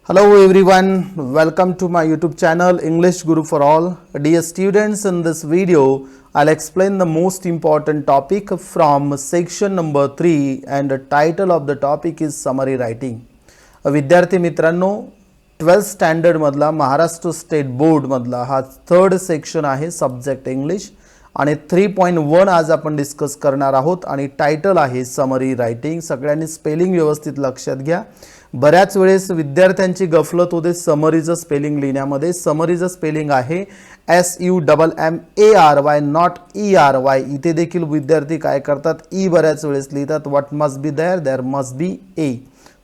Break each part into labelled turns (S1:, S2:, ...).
S1: Hello everyone, welcome to my YouTube channel English Guru for All. Dear students, in this video I'll explain the most important topic from section number 3 and the title of the topic is summary writing. विद्यार्थी मित्रांनो 12th standard मधला Maharashtra state board मधला हा third section आहे subject English आणि 3.1 आज आपण discuss करणार आहोत आणि टायटल आहे समरी रायटिंग. सगळ्यांनी स्पेलिंग व्यवस्थित लक्षात घ्या. बऱ्याच वेळेस विद्यार्थ्यांची गफलत होते समरीचं स्पेलिंग लिहिण्यामध्ये. समरीचं स्पेलिंग आहे SUMMARY नॉट ERY. इथे देखील विद्यार्थी काय करतात ई बऱ्याच वेळेस लिहितात. What must be there must be A.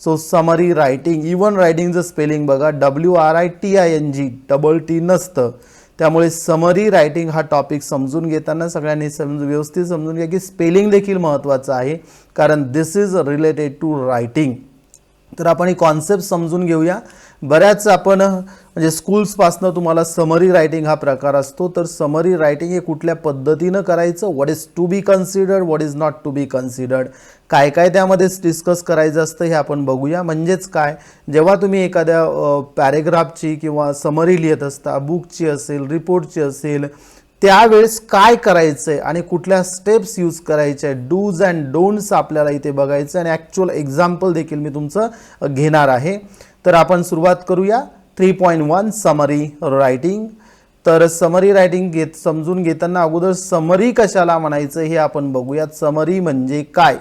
S1: So summary writing, even रायटिंगचं स्पेलिंग बघा WRITING डबल टी नसतं. त्यामुळे समरी रायटिंग हा टॉपिक समजून घेताना सगळ्यांनी व्यवस्थित समजून घ्या की स्पेलिंग देखील महत्त्वाचं आहे, कारण दिस इज रिलेटेड टू रायटिंग. तर आपण ही कॉन्सेप्ट समजून घेऊया. बऱ्याच आपण म्हणजे स्कूल्सपासनं तुम्हाला समरी रायटिंग हा प्रकार असतो. तर समरी रायटिंग हे कुठल्या पद्धतीनं करायचं, what is to be considered, what is not to be considered, काय काय त्यामध्येच डिस्कस करायचं असतं हे आपण बघूया. म्हणजेच काय, जेव्हा तुम्ही एखाद्या पॅरेग्राफची किंवा समरी लिहित असता, बुकची असेल, रिपोर्टची असेल, त्यावेळेस काय करायचं आहे आणि कुठल्या स्टेप्स यूज करायच्या, डूज अँड डोंट्स आपल्याला इथे बघायचं आणि ॲक्च्युअल एक्झाम्पल देखील मी तुमचं घेणार आहे. तर आपण सुरुवात करूया. 3.1 समरी रायटिंग. तर समरी रायटिंग समजून घेताना अगोदर समरी कशाला म्हणायचं हे आपण बघूयात. समरी म्हणजे काय,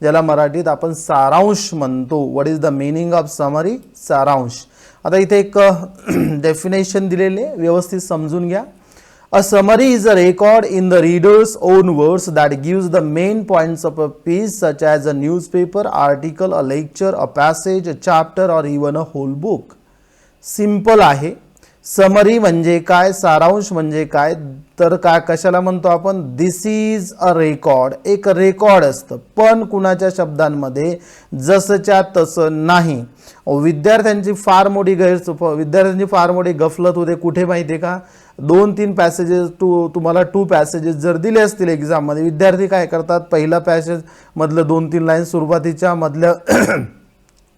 S1: ज्याला मराठीत आपण सारांश म्हणतो. What is the meaning of summary, सारांश. आता इथे एक डेफिनेशन दिलेले, व्यवस्थित समजून घ्या. A summary is a record in the reader's own words that gives the main points of a piece, such as a newspaper article, a lecture, a passage, a chapter or even a whole book. Simple आहे. Summary म्हणजे काय, सारांश म्हणजे काय, तर काय कशाला म्हणतो आपण, दिस इज अ रेकॉर्ड. एक रेकॉर्ड असतं, पण कुणाच्या शब्दांमध्ये, जसंच्या तसं नाही. विद्यार्थ्यांची फार मोठी गफलत होते. कुठे माहिती आहे का, 2-3 पॅसेजेस तुम्हाला 2 पॅसेजेस जर दिले असतील एक्झाममध्ये, विद्यार्थी काय करतात, पहिला पॅसेज मधलं 2-3 लाईन सुरुवातीच्या मधल्या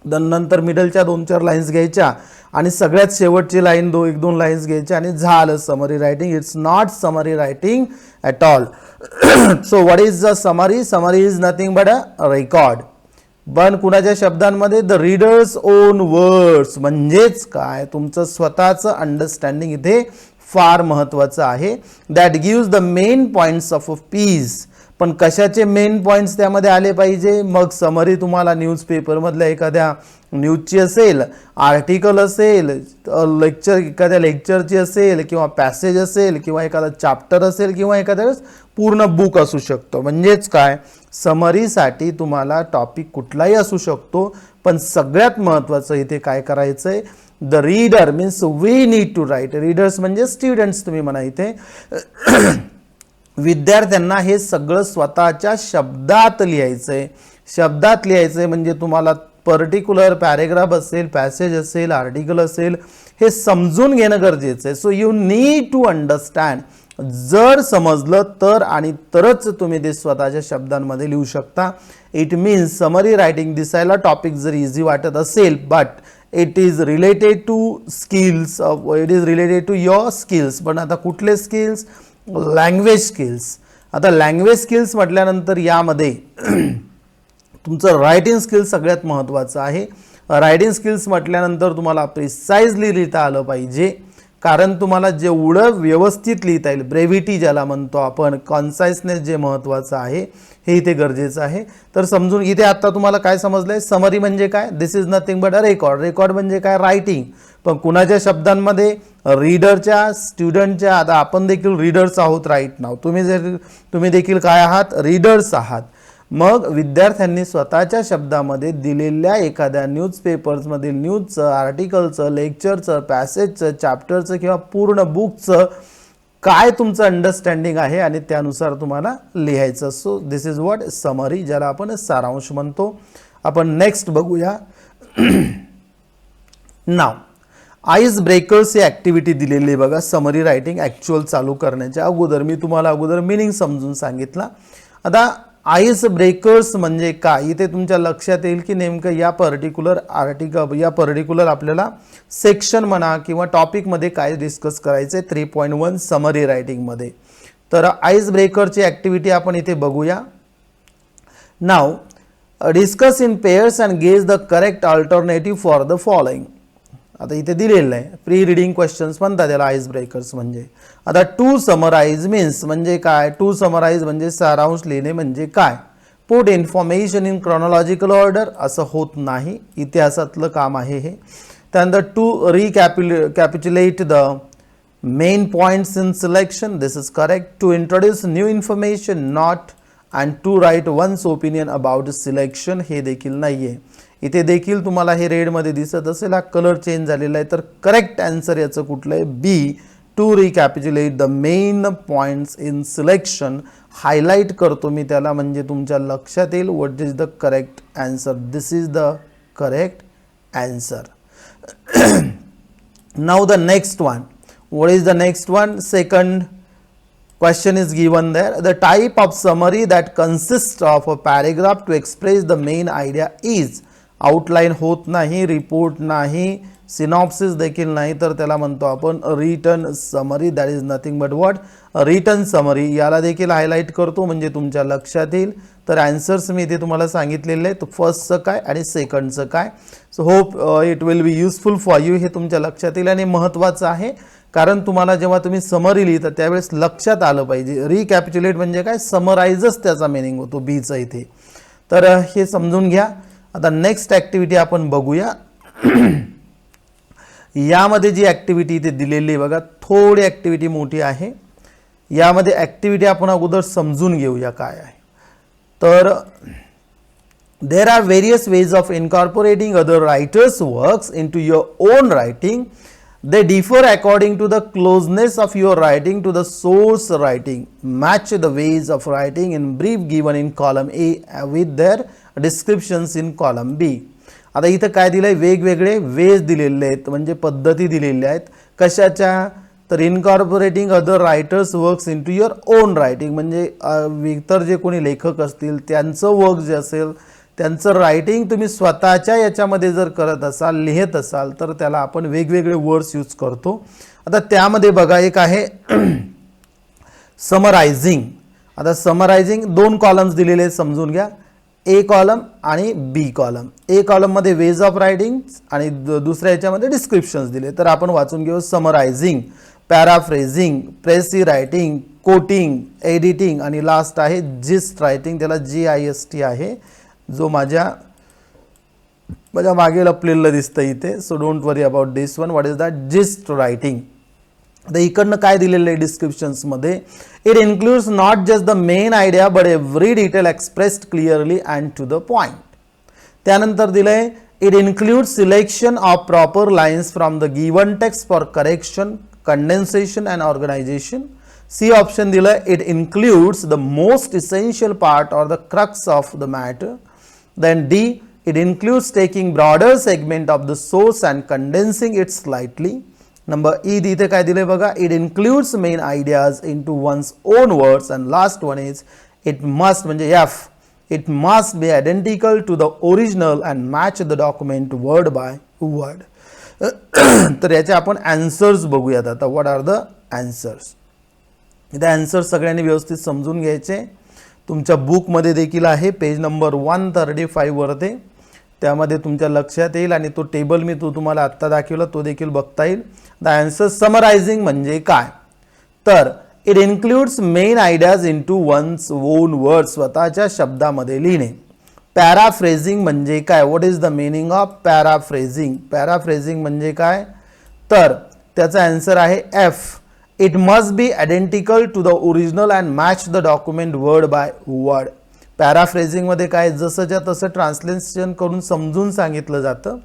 S1: नंतर मिडलच्या 2-4 लाईन्स घ्यायच्या आणि सगळ्यात शेवटची लाईन 1-2 लाईन्स घ्यायच्या आणि झालं summary writing. It's not summary writing at all. So what is the summary, summary is nothing but a record. पण कुणाच्या शब्दांमध्ये, द रीडर्स ओन वर्ड्स. म्हणजेच काय, तुमचं स्वतःचं अंडरस्टँडिंग इथे फार महत्त्वाचं आहे. That gives the main points of a piece. पण कशाचे मेन पॉइंट्स त्यामध्ये आले पाहिजे. मग समरी तुम्हाला न्यूजपेपरमधल्या एखाद्या न्यूजची असेल, आर्टिकल असेल, एखाद्या लेक्चरची असेल किंवा पॅसेज असेल किंवा एखादा चॅप्टर असेल किंवा एखाद्या वेळेस पूर्ण बुक असू शकतो. म्हणजेच काय, समरीसाठी तुम्हाला टॉपिक कुठलाही असू शकतो, पण सगळ्यात महत्त्वाचं इथे काय करायचं आहे, the reader means we need to write. Readers म्हणजे स्टुडंट्स तुम्ही म्हणा इथे. विद्यार्थ्यांना हे सगळं स्वतःच्या शब्दात लिहायचंय. शब्दात लिहायचंय म्हणजे तुम्हाला पर्टिक्युलर पॅरेग्राफ असेल, पॅसेज असेल, आर्टिकल असेल, हे समजून घेणं गरजेचं आहे. So you need to understand. जर समजलं तर आणि तरच तुम्ही ते स्वतःच्या शब्दांमध्ये लिहू शकता. इट मीन्स समरी रायटिंग दिसायला टॉपिक जर इझी वाटत असेल, but it is related to skills, it is related to your skills. पण आता कुठले स्किल्स, लँग्वेज स्किल्स. आता लँग्वेज स्किल्स म्हटल्यानंतर यामध्ये तुमचं रायटिंग स्किल्स सगळ्यात महत्त्वाचं आहे. रायटिंग स्किल्स म्हटल्यानंतर तुम्हाला प्रिसाइजली लिहिता आलं पाहिजे, कारण तुम्हाला जेवढं व्यवस्थित लिहिता येईल, ब्रेव्हिटी ज्याला म्हणतो आपण, कॉन्साइसनेस जे महत्त्वाचं आहे हे इथे गरजेचं आहे. तर समजून इथे आता तुम्हाला काय समजलंय, समरी म्हणजे काय, this is nothing but a record. Record म्हणजे काय, रायटिंग. पण कुणाच्या शब्दांमध्ये, रीडरच्या, स्टुडंटच्या. आता आपण देखील रीडर्स आहोत राईट नाव. तुम्ही देखील काय आहात, रीडर्स आहात. मग विद्यार्थ्यांनी स्वतःच्या शब्दामध्ये दिलेल्या एखाद्या न्यूजपेपर्समधील न्यूजचं, आर्टिकलचं, लेक्चरचं, पॅसेजचं, चॅप्टरचं किंवा पूर्ण बुकचं काय तुमचं अंडरस्टँडिंग आहे आणि त्यानुसार तुम्हाला लिहायचं. So this is what summary, ज्याला आपण सारांश म्हणतो. आपण नेक्स्ट बघूया. नाव आईस ब्रेकर्स ही ॲक्टिव्हिटी दिलेली आहे बघा समरी रायटिंग ॲक्च्युअल चालू करण्याच्या अगोदर. मी तुम्हाला अगोदर मिनिंग समजून सांगितला. आता आईस ब्रेकर्स म्हणजे काय, इथे तुमच्या लक्षात येईल की नेमकं या पर्टिक्युलर या पर्टिक्युलर आपल्याला सेक्शन म्हणा किंवा टॉपिकमध्ये काय डिस्कस करायचं आहे 3.1 समरी रायटिंगमध्ये. तर आईस ब्रेकरची ॲक्टिव्हिटी आपण इथे बघूया. Now discuss in pairs and gauge the correct alternative for the following. आता इथे दिलेलं आहे प्री रिडिंग क्वेश्चन्स म्हणतात त्याला आईस ब्रेकर्स म्हणजे. आता टू समराइज मीन्स म्हणजे काय, टू समराइज म्हणजे सारांश लिहिणे म्हणजे काय. Put information in chronological order असं होत नाही, इतिहासातलं काम आहे हे. त्यानंतर to recapitulate the main points in selection, this is correct. To introduce new information not and to write one's opinion about selection, हे देखील नाही आहे. इथे देखील तुम्हाला हे रेडमध्ये दिसत असेल हा कलर चेंज झालेला आहे. तर करेक्ट आन्सर याचं कुठलं आहे, B. To recapitulate the main points in selection, highlight करतो मी त्याला म्हणजे तुमच्या लक्षात येईल what is the correct answer. This is the correct answer. Now the next one, what is the next one, second question is given there. The type of summary that consists of a paragraph to express the main idea is. Outline होत नाही, report नाही, synopsis देखील नाही, तर त्याला म्हणतो आपण written summary. That is nothing but what, written summary. याला देखील हायलाईट करतो म्हणजे तुमच्या लक्षात येईल. तर आन्सर्स मी इथे तुम्हाला सांगितलेले आहेत, फर्स्टचं काय आणि सेकंडचं काय. So hope it will be useful for you, हे तुमच्या लक्षात येईल आणि महत्त्वाचं आहे. कारण तुम्हाला जेव्हा तुम्ही समरी लिहिता त्यावेळेस लक्षात आलं पाहिजे रिकॅपिच्युलेट म्हणजे काय, समराइजच त्याचा मिनिंग होतो बीचा इथे. तर हे समजून घ्या. आता नेक्स्ट ॲक्टिव्हिटी आपण बघूया. यामध्ये जी ॲक्टिव्हिटी इथे दिलेली आहे बघा, थोडी ॲक्टिव्हिटी मोठी आहे. यामध्ये ॲक्टिव्हिटी आपण अगोदर समजून घेऊया काय आहे. तर there are various ways of incorporating other writers works into your own writing. They differ according to the closeness of your writing to the source writing. Match the ways of writing in brief given in column A with their descriptions in column B. आता इथं काय दिलंय, वेगवेगळे veg दिलेले आहेत म्हणजे पद्धती दिलेल्या आहेत. कशाच्या, तर incorporating other writers works into your own writing म्हणजे इतर जे कोणी लेखक असतील त्यांचं वर्क जे असेल त्यांचं रायटिंग तुम्ही स्वतःच्या याच्यामध्ये जर करत असाल, लिहित असाल तर त्याला आपण वेगवेगळे वर्ड्स यूज करतो. आता त्यामध्ये बघा एक आहे समरायझिंग. आता समरायझिंग दोन कॉलम्स दिलेले आहेत समजून घ्या, ए कॉलम आणि बी कॉलम. ए कॉलममध्ये वेज ऑफ रायटिंग आणि दुसऱ्या याच्यामध्ये डिस्क्रिप्शन्स दिले. तर आपण वाचून घेऊ. Summarising, paraphrasing, precis writing, quoting, editing आणि लास्ट आहे जिस्ट रायटिंग. त्याला GIST आहे जो माझ्या मागे लपलेलं दिसतं इथे. So don't worry about this one. What is that, gist writing. आता इकडनं काय दिलेलं आहे डिस्क्रिप्शन्समध्ये, it includes not just the main idea but every detail expressed clearly and to the point. त्यानंतर दिलंय it includes selection of proper lines from the given text for correction, condensation and organisation. C option दिलं it includes the most essential part or the crux of the matter. Then D, it includes taking broader segment of the source and condensing it slightly. Number E इथे काय दिले बघा, it includes main ideas into one's own words. And last one is it must म्हणजे F, it must be identical to the original and match the document word by word. तर याचे आपण answers बघूयात आता. What are the answers. इथे answers सगळ्यांनी व्यवस्थित समजून घ्यायचे. तुमच्या बुकमध्ये देखील आहे पेज नंबर 135 वरती, त्यामध्ये तुमच्या लक्षात येईल आणि तो टेबल मी तुम्हाला आत्ता दाखवला तो देखील बघता येईल. द आन्सर समरायझिंग म्हणजे काय, तर it includes main ideas into one's own words, स्वतःच्या शब्दामध्ये लिहिणे. पॅराफ्रेझिंग म्हणजे काय, what is the meaning of paraphrasing. Paraphrasing म्हणजे काय, तर त्याचा आन्सर आहे F. It must be identical to the original and match the document word by word. पॅराफ्रेझिंग मध्ये काय, जसंच्या तसं ट्रान्सलेशन करून समजून सांगितलं जातं.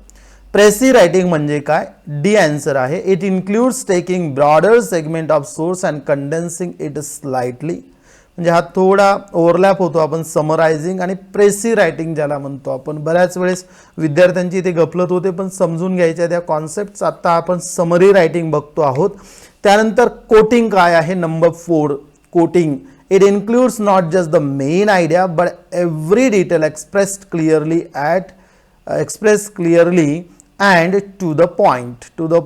S1: प्रेसी रायटिंग म्हणजे काय, डी आन्सर आहे. It includes taking broader segment of source and condensing it slightly. म्हणजे हा थोडा ओव्हरलॅप होतो. आपण समरायझिंग आणि प्रेसी रायटिंग ज्याला म्हणतो आपण. बऱ्याच वेळेस विद्यार्थ्यांची इथे गफलत होते पण समजून घ्यायच्या त्या कॉन्सेप्ट्स. आता आपण समरी रायटिंग बघतो आहोत. त्यानंतर कोटिंग काय आहे, number 4 coating. It includes not just the main idea but every detail expressed clearly and to the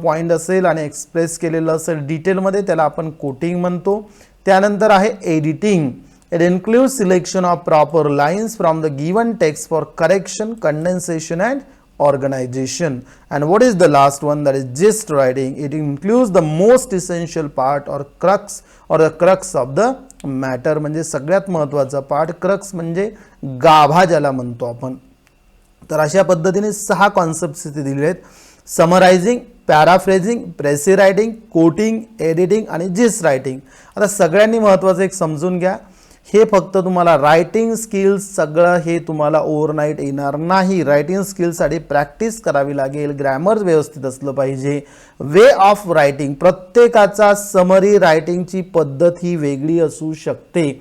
S1: point असेल आणि एक्सप्रेस केलेलं असेल डिटेलमध्ये, त्याला आपण कोटिंग म्हणतो. त्यानंतर आहे editing. It includes selection of proper lines from the given text for correction, condensation and organization. And what is the last one? That is gist writing. It includes the most essential part or the crux of the matter. म्हणजे सगळ्यात महत्त्वाचा part, crux म्हणजे गाभा ज्याला म्हणतो आपण. तर अशा पद्धतीने 6 कॉन्सेप्ट्स इथे दिले आहेत. समरायझिंग, paraphrasing, precis writing, quoting, editing आणि जिस्ट रायटिंग. आता सगळ्यांनी महत्त्वाचं एक समजून घ्या, हे फक्त तुम्हाला रायटिंग स्किल्स सगळं हे तुम्हाला ओव्हरनाईट येणार नाही. रायटिंग स्किल्ससाठी प्रॅक्टिस करावी लागेल, ग्रॅमर व्यवस्थित असलं पाहिजे, वे ऑफ रायटिंग, प्रत्येकाचा समरी रायटिंगची पद्धत ही वेगळी असू शकते.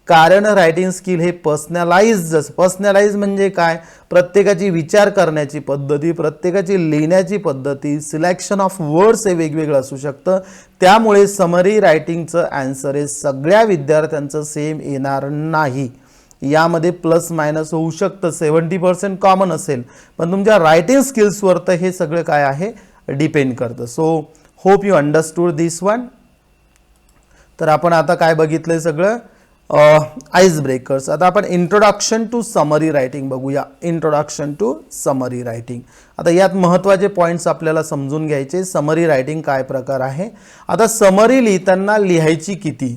S1: कारण रायटिंग स्किल हे पर्सनलाइज म्हणजे काय, प्रत्येकाची विचार करण्याची पद्धती, प्रत्येकाची लिहिण्याची पद्धती, सिलेक्शन ऑफ वर्ड्स हे वेगवेगळं असू शकतं. त्यामुळे समरी रायटिंगचं आन्सर हे सगळ्या विद्यार्थ्यांचं सेम येणार नाही. यामध्ये प्लस मायनस होऊ शकतं, 70% कॉमन असेल, पण तुमच्या रायटिंग स्किल्सवर तर हे सगळं काय आहे डिपेंड करतं. So hope you understood this one. तर आपण आता काय बघितलंय सगळं, आइस ब्रेकर्स. आता आपण इंट्रोडक्शन टू समरी रायटिंग बघूया. Introduction to summary writing. आता यात महत्त्वाचे पॉईंट्स आपल्याला समजून घ्यायचे. समरी रायटिंग काय प्रकार आहे. आता समरी लिहिताना लिहायची किती,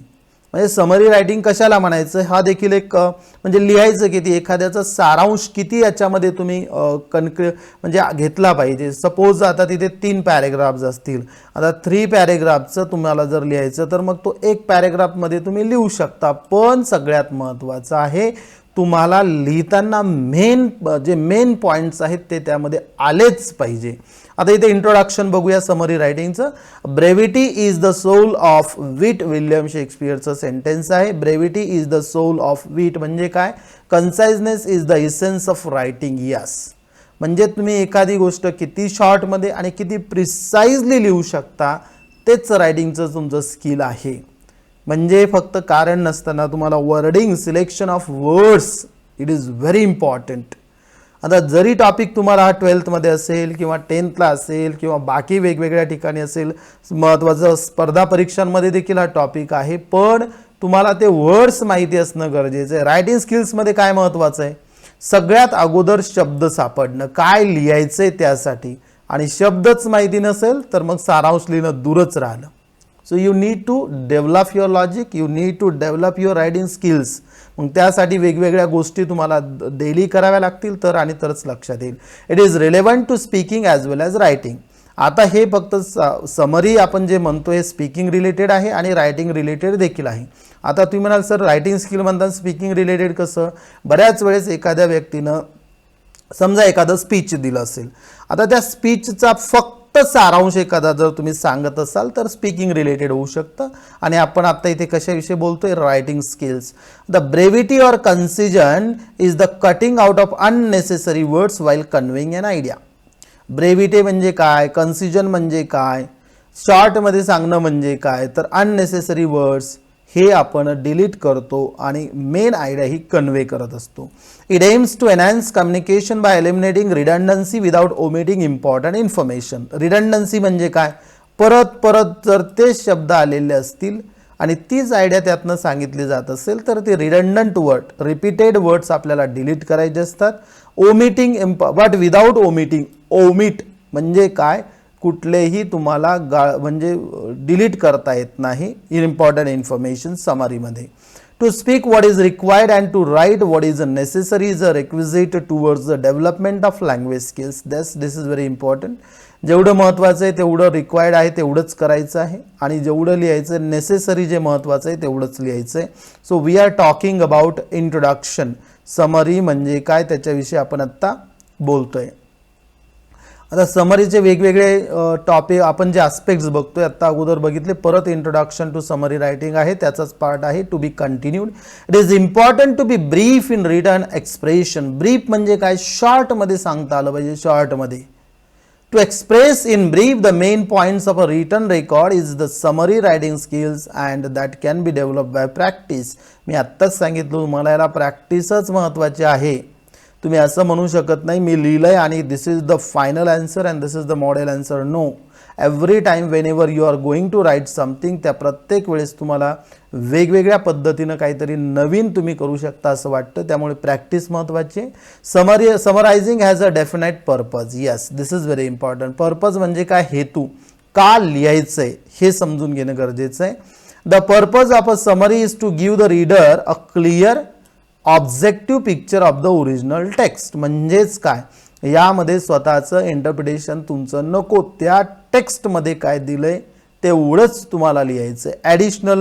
S1: म्हणजे समरी रायटिंग कशाला म्हणायचं हा देखील एक, म्हणजे लिहायचं किती, एखाद्याचा सारांश किती याच्यामध्ये तुम्ही म्हणजे घेतला पाहिजे. सपोज आता तिथे 3 पॅरेग्राफ्स असतील, आता 3 पॅरेग्राफचं तुम्हाला जर लिहायचं तर मग तो 1 पॅरेग्राफमध्ये तुम्ही लिहू शकता. पण सगळ्यात महत्त्वाचं आहे तुम्हाला लिहिताना मेन पॉईंट्स आहेत ते त्यामध्ये आलेच पाहिजे. आता इथे इंट्रोडक्शन बघूया समरी रायटिंगचं. Brevity is the soul of wit, William शेक्सपियरचं सेंटेन्स आहे. Brevity is the soul of wit म्हणजे काय, conciseness is the essence of writing. Yes, म्हणजे तुम्ही एखादी गोष्ट किती शॉर्टमध्ये आणि किती प्रिसाइजली लिहू शकता तेच रायटिंगचं तुमचं स्किल आहे. म्हणजे फक्त कारण नसताना तुम्हाला wording, selection of words, it is very important. आता जरी टॉपिक तुम्हाला हा 12th मध्ये असेल किंवा 10th ला असेल किंवा बाकी वेगवेगळ्या ठिकाणी असेल, महत्त्वाचं स्पर्धा परीक्षांमध्ये देखील हा टॉपिक आहे, पण तुम्हाला ते वर्ड्स माहिती असणं गरजेचं आहे. रायटिंग स्किल्समध्ये काय महत्त्वाचं आहे, सगळ्यात अगोदर शब्द सापडणं, काय लिहायचंय त्यासाठी, आणि शब्दच माहिती नसेल तर मग सारांश लिहिणं दूरच राहिलं. So you need to develop your logic, you need to develop your writing skills. मग त्यासाठी वेगवेगळ्या गोष्टी तुम्हाला डेली कराव्या लागतील तर आणि तरच लक्षात येईल. It is relevant to speaking as well as writing. आता हे फक्त समरी आपण जे म्हणतो हे स्पीकिंग रिलेटेड आहे आणि रायटिंग रिलेटेड देखील आहे. आता तुम्ही म्हणाल सर रायटिंग स्किल म्हणताना स्पीकिंग रिलेटेड कसं, बऱ्याच वेळेस एखाद्या व्यक्तीनं समजा एखादं स्पीच दिलं असेल, आता त्या स्पीचचा फक्त सारांश एखादा जर तुम्ही सांगत असाल तर स्पीकिंग रिलेटेड होऊ शकतं. आणि आपण आता इथे कशाविषयी बोलतोय, writing skills. The brevity or concision is the cutting out of unnecessary words while conveying an idea. Brevity म्हणजे काय, कन्सिजन म्हणजे काय, शॉर्टमध्ये सांगणं म्हणजे काय, तर अननेसेसरी वर्ड्स हे आपण डिलीट करतो आणि मेन आयडिया ही कन्वे करत असतो. It aims to enhance communication by eliminating redundancy without omitting important information. Redundancy म्हणजे काय, परत परत जर तेच शब्द आलेले असतील आणि तीच आयडिया त्यातनं सांगितली जात असेल तर ते रिडंडंट वर्ड, रिपीटेड वर्ड्स आपल्याला डिलीट करायचे असतात. Omitting but without omitting, omit म्हणजे काय, कुठलेही तुम्हाला म्हणजे डिलीट करता येत नाही इम्पॉर्टंट इन्फॉर्मेशन समरीमध्ये. To speak what is required and to write what is necessary is a requisite towards the development of language skills. This is very important. जेवढं महत्त्वाचं आहे तेवढं रिक्वायर्ड आहे तेवढंच करायचं आहे आणि जेवढं लिहायचं नेसेसरी जे महत्त्वाचं आहे तेवढंच लिहायचं आहे. So we are talking about introduction. Summary म्हणजे काय त्याच्याविषयी आपण आत्ता बोलतोय. आता समरीचे वेगवेगळे टॉपिक आपण जे आस्पेक्ट्स बघतोय, आत्ता अगोदर बघितले, परत इंट्रोडक्शन टू समरी रायटिंग आहे, त्याचाच पार्ट आहे, to be continued. It is important to be brief in written expression. Brief म्हणजे काय, शॉर्टमध्ये सांगता आलं पाहिजे, शॉर्टमध्ये. To express in brief the main points of a written record is the summary writing skills and that can be developed by practice. मी आत्ताच सांगितलं तुम्हाला याला प्रॅक्टिसच महत्त्वाची आहे. तुम्ही असं म्हणू शकत नाही मी लिहिलंय आणि this is the final answer and this is the model answer. No, every time whenever you are going to write something, त्या प्रत्येक वेळेस तुम्हाला वेगवेगळ्या पद्धतीनं काहीतरी नवीन तुम्ही करू शकता असं वाटतं. त्यामुळे प्रॅक्टिस महत्त्वाची आहे. Summarising has a definite purpose. Yes, this is very important. Purpose म्हणजे काय, हेतू, का लिहायचं आहे हे समजून घेणं गरजेचं आहे. The purpose of a summary is to give the reader a clear objective picture of the original text. म्हणजेच काय, यामध्ये स्वतःचं इंटरप्रिटेशन तुमचं नको, त्या टेक्स्टमध्ये काय दिलंय तेवढंच तुम्हाला लिहायचं आहे, ॲडिशनल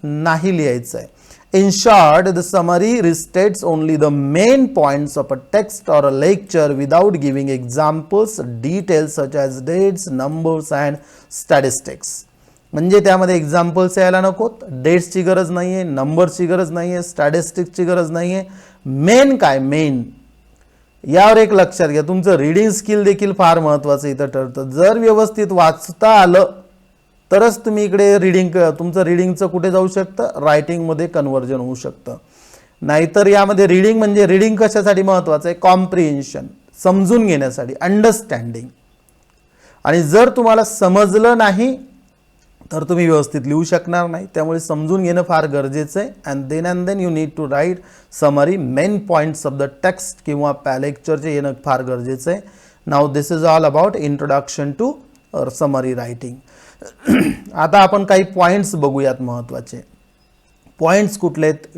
S1: नाही लिहायचं आहे. In short, the summary restates only the main points of a text or a lecture without giving examples, details such as dates, numbers and statistics. म्हणजे त्यामध्ये एक्झाम्पल्स यायला नकोत, डेट्सची गरज नाही आहे, नंबर्सची गरज नाही आहे, स्टॅटिस्टिक्सची गरज नाही आहे. मेन काय, मेन. यावर एक लक्षात घ्या, तुमचं रीडिंग स्किल देखील फार महत्त्वाचं इथं ठरतं. जर व्यवस्थित वाचता आलं तरच तुम्ही इकडे तुमचं रीडिंगचं कुठे जाऊ शकतं, रायटिंगमध्ये कन्व्हर्जन होऊ शकतं. नाहीतर यामध्ये रीडिंग म्हणजे रीडिंग कशासाठी महत्त्वाचं आहे, कॉम्प्रिहेन्शन, समजून घेण्यासाठी, अंडरस्टँडिंग. आणि जर तुम्हाला समजलं नाही तर तुम्ही व्यवस्थित लिहू शकणार नाही. त्यामुळे समजून घेणं फार गरजेचं आहे. And then you need to write summary, main points of the text किंवा लेक्चरचे येणं फार गरजेचं आहे. Now this is all about introduction to summary writing. आता आपण काही पॉईंट्स बघूयात महत्त्वाचे. पॉईंट्स कुठले आहेत,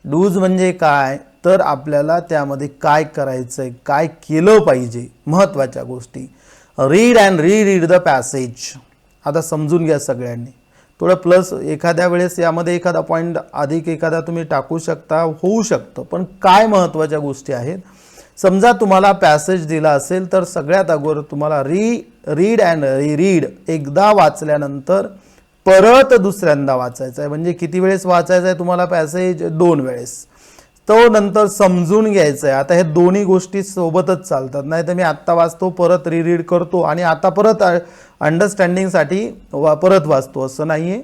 S1: डूज म्हणजे काय, तर आपल्याला त्यामध्ये काय करायचं आहे, काय केलं पाहिजे, महत्त्वाच्या गोष्टी. Read and read the passage. आता समजून घ्या सगळ्यांनी. थोडं प्लस एखाद्या वेळेस यामध्ये एखादा पॉईंट अधिक एखादा तुम्ही टाकू शकता, होऊ शकतं, पण काय महत्त्वाच्या गोष्टी आहेत. समजा तुम्हाला पॅसेज दिला असेल तर सगळ्यात अगोदर तुम्हाला रीड अँड रीड एकदा वाचल्यानंतर परत दुसऱ्यांदा वाचायचं आहे. म्हणजे किती वेळेस वाचायचं आहे तुम्हाला पॅसेज, 2 वेळेस. तो नंतर समजून घ्यायचं आहे. आता हे दोन्ही गोष्टी सोबतच चालतात. नाही तर मी आत्ता वाचतो, परत रीड करतो आणि आता परत अंडरस्टँडिंगसाठी परत वाचतो, असं नाही आहे.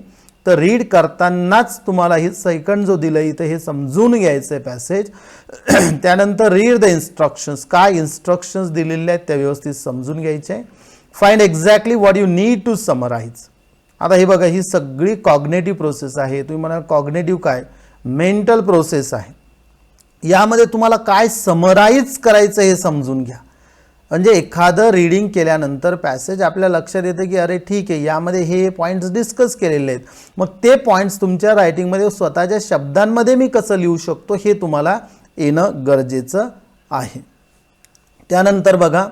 S1: तर रीड करतानाच तुम्हाला हे सेकंड जो दिलं इथे हे समजून घ्यायचं आहे पॅसेज. त्यानंतर रीड द इन्स्ट्रक्शन्स, काय इन्स्ट्रक्शन्स दिलेले आहेत त्या व्यवस्थित समजून घ्यायचे आहे. Find exactly what you need to summarise. आता हे बघा, ही सगळी कॉग्नेटिव्ह प्रोसेस आहे. तुम्ही म्हणा कॉग्नेटिव्ह काय, मेंटल प्रोसेस आहे. यामध्ये तुम्हाला काय समराईज करायचं हे समजून घ्या. म्हणजे एखादं रीडिंग केल्यानंतर पॅसेज आपल्या लक्षात येतं की अरे ठीक आहे, यामध्ये हे पॉईंट्स डिस्कस केलेले आहेत. मग ते पॉईंट्स तुमच्या रायटिंगमध्ये स्वतःच्या शब्दांमध्ये मी कसं लिहू शकतो हे तुम्हाला येणं गरजेचं आहे. त्यानंतर बघा,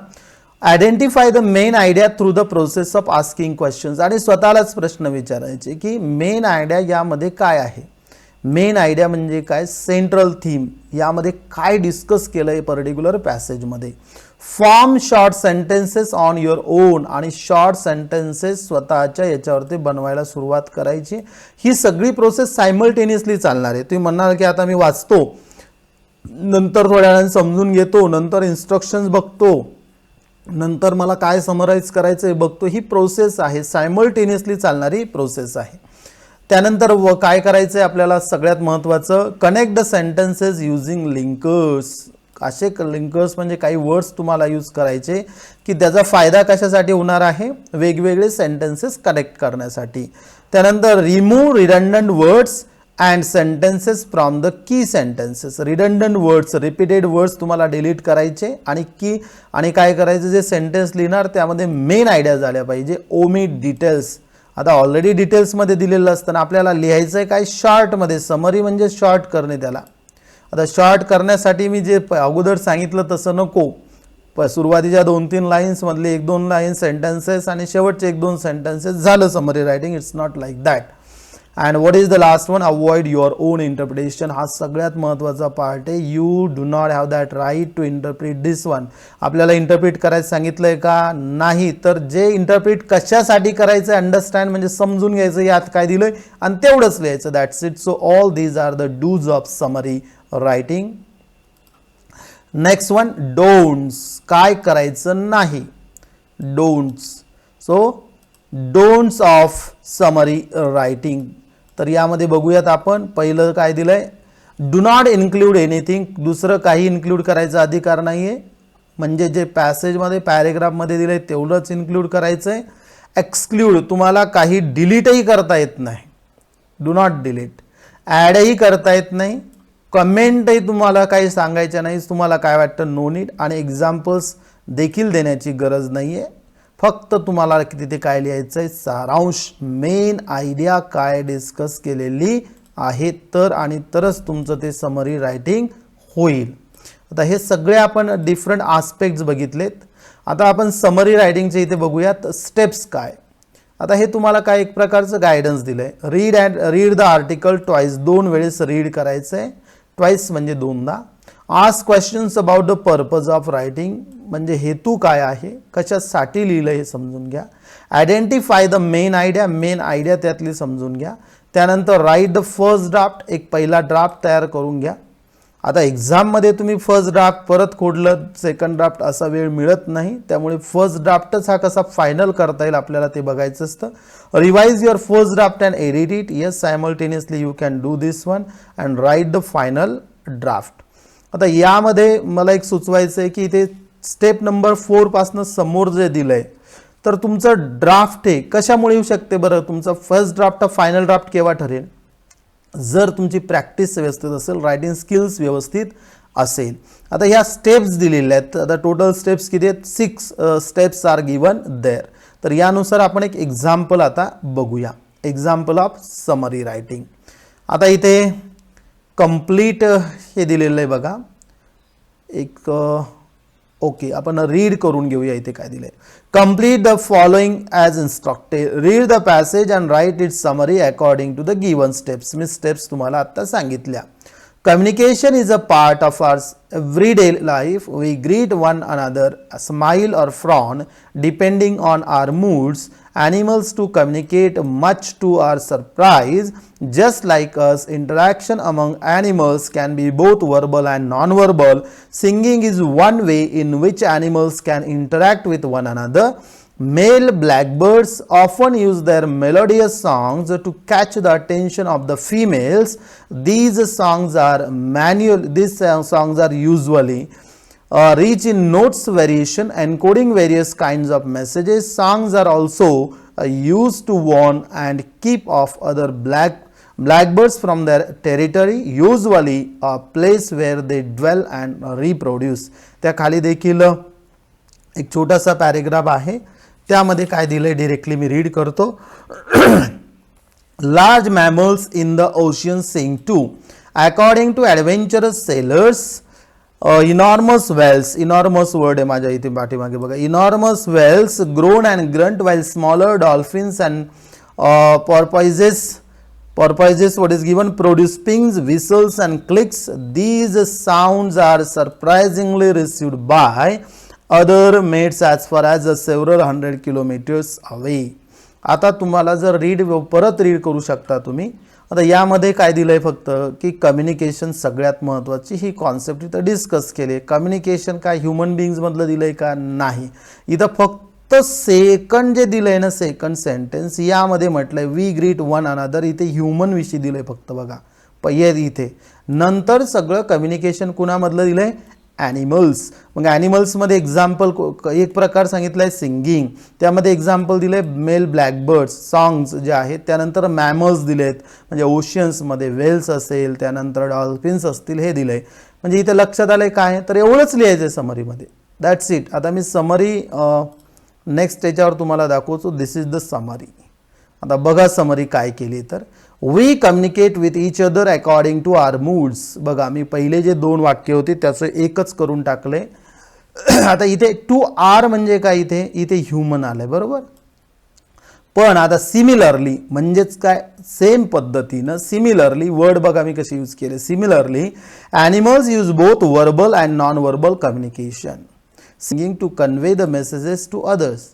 S1: identify the main idea through the process of asking questions. आणि स्वतःलाच प्रश्न विचारायचे की मेन आयडिया यामध्ये काय आहे. मेन आयडिया म्हणजे काय, सेंट्रल थीम, यामध्ये काय डिस्कस केलं आहे पर्टिक्युलर पॅसेजमध्ये. Form short sentences on your own, आणि शॉर्ट सेंटेन्सेस स्वतःच्या याच्यावरती बनवायला सुरुवात करायची. ही सगळी प्रोसेस सायमल्टेनियसली चालणार आहे. तुम्ही म्हणणार की आता मी वाचतो, नंतर थोड्या वेळाने समजून घेतो, नंतर इन्स्ट्रक्शन्स बघतो, नंतर मला काय समराईज करायचं आहे बघतो. ही प्रोसेस आहे, सायमल्टेनियसली चालणारी प्रोसेस आहे. त्यानंतर काय करायचं आहे आपल्याला, सगळ्यात महत्त्वाचं, connect the sentences using linkers. असे लिंकर्स म्हणजे काही वर्ड्स तुम्हाला यूज करायचे की त्याचा फायदा कशासाठी होणार आहे, वेगवेगळे सेंटेन्सेस कनेक्ट करण्यासाठी. त्यानंतर remove redundant words and sentences from the key sentences. Redundant words, repeated words तुम्हाला डिलीट करायचे आणि काय करायचं, जे सेंटेन्स लिहिणार त्यामध्ये मेन आयडिया झाल्या पाहिजे. Omit details. आता ऑलरेडी डिटेल्समध्ये दिलेलं असताना आपल्याला लिहायचं आहे काय, शॉर्टमध्ये. समरी म्हणजे शॉर्ट करणे त्याला. आता शॉर्ट करण्यासाठी मी जे अगोदर सांगितलं तसं नको. सुरुवातीच्या 2-3 लाईन्समधले 1-2 लाईन सेंटेन्सेस आणि शेवटचे 1-2 सेंटेन्सेस, झालं summary writing. It's not like that. And what is the last one, avoid your own interpretation. हा सगळ्यात महत्त्वाचा पार्ट आहे. You do not have that right to interpret this one. आपल्याला इंटरप्रिट करायचं सांगितलं आहे का, नाही. तर जे इंटरप्रिट कशासाठी करायचं आहे, अंडरस्टँड म्हणजे समजून घ्यायचं, यात काय दिलं आहे आणि तेवढंच लिहायचं, that's it. So all these are the dos of summary writing. Next one don'ts, काय करायचं नाही, don'ts. So don'ts of summary writing. तर यामध्ये बघूयात आपण. पहिलं काय दिलंय, डू नॉट इन्क्लूड एनिथिंग, दुसरं काही इन्क्लूड करायचा अधिकार नाही आहे, म्हणजे जे पॅसेजमध्ये पॅरेग्राफमध्ये दिलं आहे तेवढंच इन्क्लूड करायचं आहे. एक्सक्लूड, तुम्हाला काही डिलीटही करता येत नाही, डू नॉट डिलीट. ॲडही करता येत नाही, कमेंटही तुम्हाला काही सांगायचं नाही, तुम्हाला काय वाटतं नो नीड. आणि एक्झाम्पल्स देखील देण्याची गरज नाही आहे, फक्त तुम्हाला तिथे काय लिहायचं आहे, सारांश, मेन आयडिया काय डिस्कस केलेली आहे, तर आणि तरच तुमचं ते समरी रायटिंग होईल. आता हे सगळे आपण डिफरंट आस्पेक्ट्स बघितलेत. आता आपण समरी रायटिंगचे इथे बघूयात स्टेप्स काय. आता हे तुम्हाला काय एक प्रकारचं गायडन्स दिलं आहे. रीड द आर्टिकल ट्वाईस, 2 वेळेस रीड करायचं आहे, ट्वाईस म्हणजे 2दा. Ask questions about the purpose of writing, म्हणजे हेतू काय आहे, कशासाठी लिहिलं हे समजून घ्या. Identify the main idea, main idea त्यातली समजून घ्या. त्यानंतर राईट द फर्स्ट ड्राफ्ट, एक पहिला ड्राफ्ट तयार करून घ्या. आता एक्झाममध्ये तुम्ही फर्स्ट ड्राफ्ट परत खोडलं, सेकंड ड्राफ्ट असा वेळ मिळत नाही, त्यामुळे फर्स्ट ड्राफ्टच हा कसा फायनल करता येईल आपल्याला ते बघायचं असतं. Revise your first draft and edit it. Yes, simultaneously you can do this one and write the final draft. आता यामध्ये मला एक सुचवायचं आहे की इथे स्टेप नंबर 4 पासून समोर जे दिलंय, तर तुमचं ड्राफ्ट हे कशामुळे येऊ शकते बरं, तुमचा फर्स्ट ड्राफ्ट फायनल ड्राफ्ट केव्हा ठरेल, जर तुमची प्रॅक्टिस व्यवस्थित असेल, रायटिंग स्किल्स व्यवस्थित असेल. आता ह्या स्टेप्स दिलेल्या आहेत. आता टोटल स्टेप्स किती आहेत, 6 स्टेप्स आर गिवन देअर. तर यानुसार आपण एक एक्झाम्पल आता बघूया, एक्झाम्पल ऑफ समरी रायटिंग. आता इथे कंप्लीट हे दिलेलं आहे बघा, एक ओके आपण रीड करून घेऊया. इथे काय दिलंय, complete the following as instructed, read the passage and write it summary according to the given steps. मी स्टेप्स तुम्हाला आता सांगितल्या. Communication is a part of our everyday life. We greet one another, smile or frown depending on our moods. Animals to communicate much to our surprise. Just like us, interaction among animals can be both verbal and non-verbal. Singing is one way in which animals can interact with one another. Male blackbirds often use their melodious songs to catch the attention of the females. These songs are usually rich in notes variation, encoding various kinds of messages. Songs are also used to warn and keep off other blackbirds from their territory, usually a place where they dwell and reproduce. त्या खाली देखील एक छोटासा paragraph आहे, त्यामध्ये काय दिलंय directly मी रीड करतो. Large mammals in the ocean sing too, according to adventurous sailors. Enormous whales, enormous word आहे माझ्या इथे पाठीमागे बघा. Enormous whales groan and grunt while smaller dolphins and porpoises what is given produce pings, whistles and clicks. These sounds are surprisingly received by other mates as far as several hundred kilometers away. आता तुम्हाला जर परत read करू शकता तुम्ही. आता यामध्ये काय दिलंय फक्त की कम्युनिकेशन सगळ्यात महत्त्वाची ही कॉन्सेप्ट इथं डिस्कस केली. कम्युनिकेशन काय ह्युमन बिंग्स मधलं दिलंय का, नाही. इथं फक्त सेकंड जे दिलंय ना, सेकंड सेंटेन्स यामध्ये म्हटलंय वी ग्रीट वन अनदर. इथे ह्युमन विषयी दिलंय फक्त बघा पहिले इथे. नंतर सगळं कम्युनिकेशन कुणामधलं दिलंय, ॲनिमल्स. मग ॲनिमल्समध्ये एक्झाम्पल एक प्रकार सांगितलं आहे सिंगिंग, त्यामध्ये एक्झाम्पल दिलं आहे मेल ब्लॅकबर्ड्स सॉंग्स जे आहेत. त्यानंतर मॅमल्स दिले आहेत, म्हणजे ओशियन्समध्ये वेल्स असेल, त्यानंतर डॉल्फिन्स असतील, हे दिलं आहे. म्हणजे इथे लक्षात आलं आहे काय, तर एवढंच लिहायचं आहे समरीमध्ये, दॅट्स इट. आता मी समरी नेक्स्ट याच्यावर तुम्हाला दाखवतो. This is the summary. आता बघा समरी काय केली तर, we communicate with each other according to our moods. बघा मी पहिले जे 2 वाक्य होते त्याचं एकच करून टाकले. आता इथे टू आर म्हणजे काय, इथे ह्युमन आलंय बरोबर. पण आता सिमिलरली म्हणजेच काय, सेम पद्धतीनं सिमिलरली वर्ड बघा मी कसे यूज केले. Similarly animals use both verbal and non verbal communication, singing to convey the messages to others.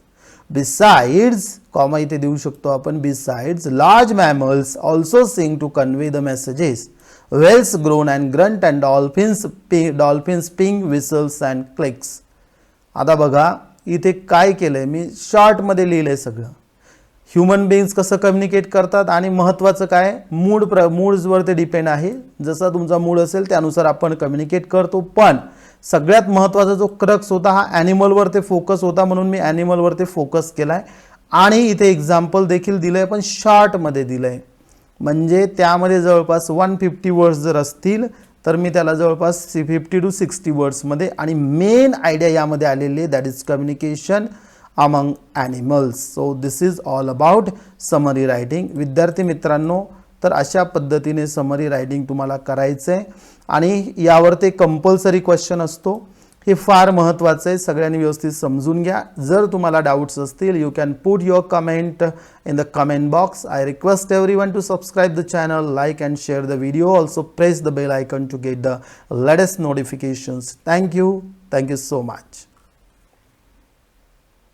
S1: Besides, comma इथे देऊ शकतो आपण, besides large mammals also sing to convey the messages. whales groan and grunt and dolphins ping whistles and clicks. आता बघा इथे काय केलंय मी शॉर्टमध्ये लिहिलंय सगळं. ह्युमन बीइंग्स कसं कम्युनिकेट करतात आणि महत्त्वाचं काय मूड्सवर ते डिपेंड आहे. जसा तुमचा मूड असेल त्यानुसार आपण कम्युनिकेट करतो. पण सगळ्यात महत्त्वाचा जो क्रक्स होता हा ॲनिमलवर ते फोकस होता म्हणून मी ॲनिमलवर ते फोकस केलाय. आणि इथे एक्झाम्पल देखील दिलंय पण शॉर्टमध्ये दिलंय. म्हणजे त्यामध्ये जवळपास 150 वर्ड्स जर असतील तर मी त्याला जवळपास 50 to 60 वर्ड्समध्ये आणि मेन आयडिया यामध्ये आलेली आहे that is communication among animals. So this is all about summary writing. विद्यार्थी मित्रांनो तर अशा पद्धतीने समरी रायटिंग तुम्हाला करायचं आहे आणि यावर ते कंपल्सरी क्वेश्चन असतो. हे फार महत्त्वाचं आहे. सगळ्यांनी व्यवस्थित समजून घ्या. जर तुम्हाला डाऊट्स असतील you can put your comment in the comment box. I request everyone to subscribe the channel, like and share the video. Also press the bell icon to get the latest notifications. Thank you so much.